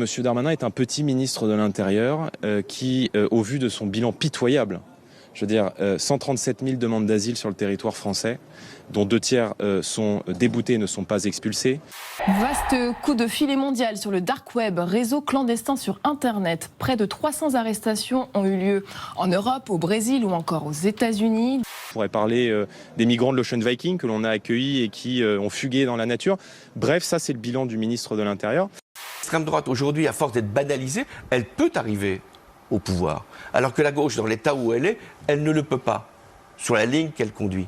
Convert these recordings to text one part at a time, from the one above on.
Monsieur Darmanin est un petit ministre de l'Intérieur qui, au vu de son bilan pitoyable, je veux dire 137 000 demandes d'asile sur le territoire français, dont 2 tiers sont déboutés et ne sont pas expulsés. Vaste coup de filet mondial sur le dark web, réseau clandestin sur Internet. Près de 300 arrestations ont eu lieu en Europe, au Brésil ou encore aux États-Unis. On pourrait parler des migrants de l'Ocean Viking que l'on a accueillis et qui ont fugué dans la nature. Bref, ça c'est le bilan du ministre de l'Intérieur. L'extrême droite, aujourd'hui, à force d'être banalisée, elle peut arriver au pouvoir. Alors que la gauche, dans l'état où elle est, elle ne le peut pas, sur la ligne qu'elle conduit.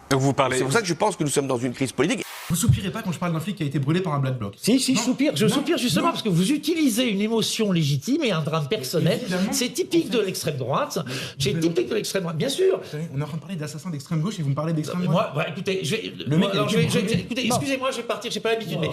Donc vous parlez... C'est pour ça que je pense que nous sommes dans une crise politique. Vous soupirez pas quand je parle d'un flic qui a été brûlé par un Black Bloc? Si, je soupire. Je soupire justement parce que vous utilisez une émotion légitime et un drame personnel. C'est typique de l'extrême droite. C'est typique de l'extrême droite, bien sûr. On est en train de parler d'assassins d'extrême gauche et vous me parlez d'extrême droite. Moi, écoutez, écoutez, excusez-moi, je vais partir, j'ai pas l'habitude. Mais...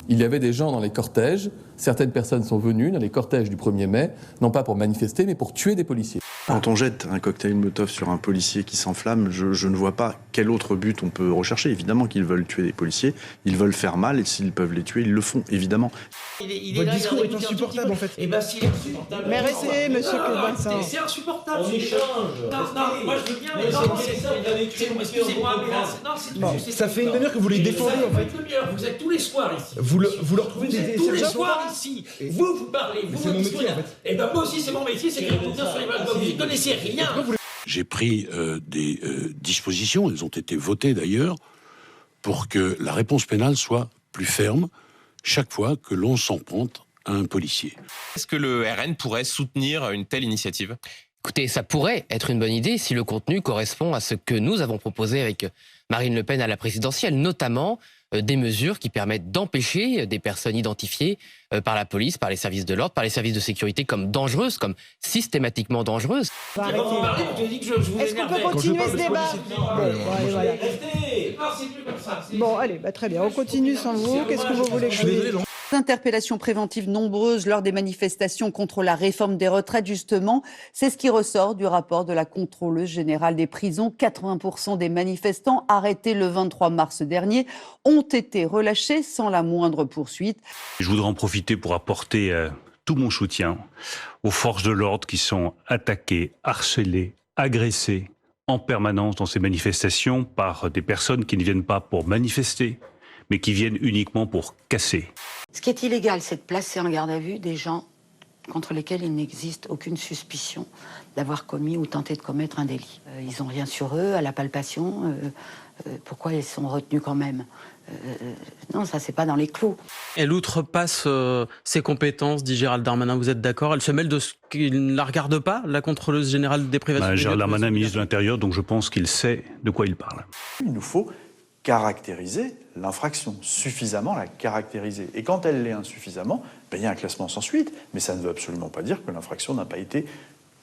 Il y avait des gens dans les cortèges. Certaines personnes sont venues dans les cortèges du 1er mai, non pas pour manifester, mais pour tuer des policiers. Quand on jette un cocktail Molotov sur un policier qui s'enflamme, je ne vois pas quel autre but on peut rechercher. Évidemment qu'ils veulent tuer des policiers, ils veulent faire mal, et s'ils peuvent les tuer, ils le font, évidemment. Votre discours est insupportable, en fait. Eh bien, s'il est insupportable... Mais restez, monsieur Vincent. C'est insupportable. On échange. Non, moi je veux bien, mais non, excusez-moi, mais là, non, c'est... Ça fait une demi-heure que vous les défendez, en fait. Vous êtes tous les soirs ici. Vous leur trouvez des tous les soirs ici. Vous parlez, vous c'est mon métier, en fait. Eh bien, moi aussi, c'est mon métier, c'est écrire bien sur les blagues. Vous n'y connaissez rien. J'ai pris des dispositions, elles ont été votées d'ailleurs, pour que la réponse pénale soit plus ferme chaque fois que l'on s'en prend à un policier. Est-ce que le RN pourrait soutenir une telle initiative ? Écoutez, ça pourrait être une bonne idée si le contenu correspond à ce que nous avons proposé avec Marine Le Pen à la présidentielle, notamment des mesures qui permettent d'empêcher des personnes identifiées par la police, par les services de l'ordre, par les services de sécurité comme dangereuses, comme systématiquement dangereuses. Est-ce qu'on peut continuer ce débat? Bon, allez, très bien, on continue sans vous. Qu'est-ce que vous voulez que je dise? Interpellations préventives nombreuses lors des manifestations contre la réforme des retraites, justement. C'est ce qui ressort du rapport de la contrôleuse générale des prisons. 80% des manifestants arrêtés le 23 mars dernier ont été relâchés sans la moindre poursuite. Je voudrais en profiter pour apporter tout mon soutien aux forces de l'ordre qui sont attaquées, harcelées, agressées en permanence dans ces manifestations par des personnes qui ne viennent pas pour manifester, mais qui viennent uniquement pour casser. Ce qui est illégal, c'est de placer en garde à vue des gens contre lesquels il n'existe aucune suspicion d'avoir commis ou tenté de commettre un délit. Ils n'ont rien sur eux, à la palpation. Pourquoi ils sont retenus quand même? Non, ça, c'est pas dans les clous. Elle outrepasse ses compétences, dit Gérald Darmanin. Vous êtes d'accord? Elle se mêle de ce qu'il ne la regarde pas, la contrôleuse générale des privations. Gérald Darmanin, ministre de l'Intérieur, donc je pense qu'il sait de quoi il parle. Il nous faut caractériser l'infraction, suffisamment la caractériser. Et quand elle l'est insuffisamment, il y a un classement sans suite, mais ça ne veut absolument pas dire que l'infraction n'a pas été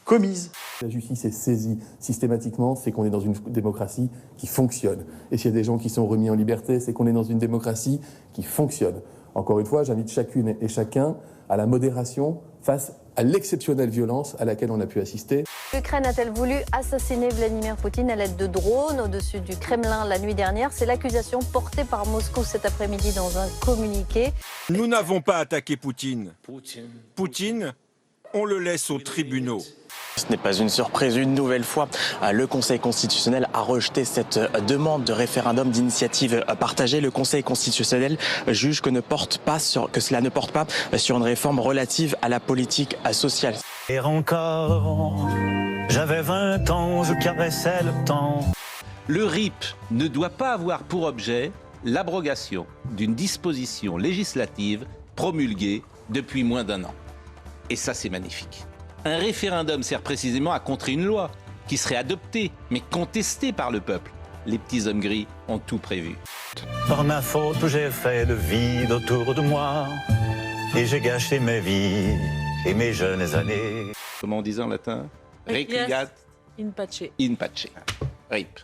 commise. La justice est saisie systématiquement, c'est qu'on est dans une démocratie qui fonctionne. Et s'il y a des gens qui sont remis en liberté, c'est qu'on est dans une démocratie qui fonctionne. Encore une fois, j'invite chacune et chacun à la modération face à l'exceptionnelle violence à laquelle on a pu assister. L'Ukraine a-t-elle voulu assassiner Vladimir Poutine à l'aide de drones au-dessus du Kremlin la nuit dernière? C'est l'accusation portée par Moscou cet après-midi dans un communiqué. Nous n'avons pas attaqué Poutine. Poutine, on le laisse aux tribunaux. Ce n'est pas une surprise, une nouvelle fois, le Conseil constitutionnel a rejeté cette demande de référendum d'initiative partagée. Le Conseil constitutionnel juge que cela ne porte pas sur une réforme relative à la politique sociale. Et encore, j'avais 20 ans, je caressais le temps. Le RIP ne doit pas avoir pour objet l'abrogation d'une disposition législative promulguée depuis moins d'1 an. Et ça, c'est magnifique. Un référendum sert précisément à contrer une loi qui serait adoptée, mais contestée par le peuple. Les petits hommes gris ont tout prévu. Par ma faute, j'ai fait le vide autour de moi et j'ai gâché ma vie et mes jeunes années. Comment on disait en latin? Requiescat in pace. in pace. RIP.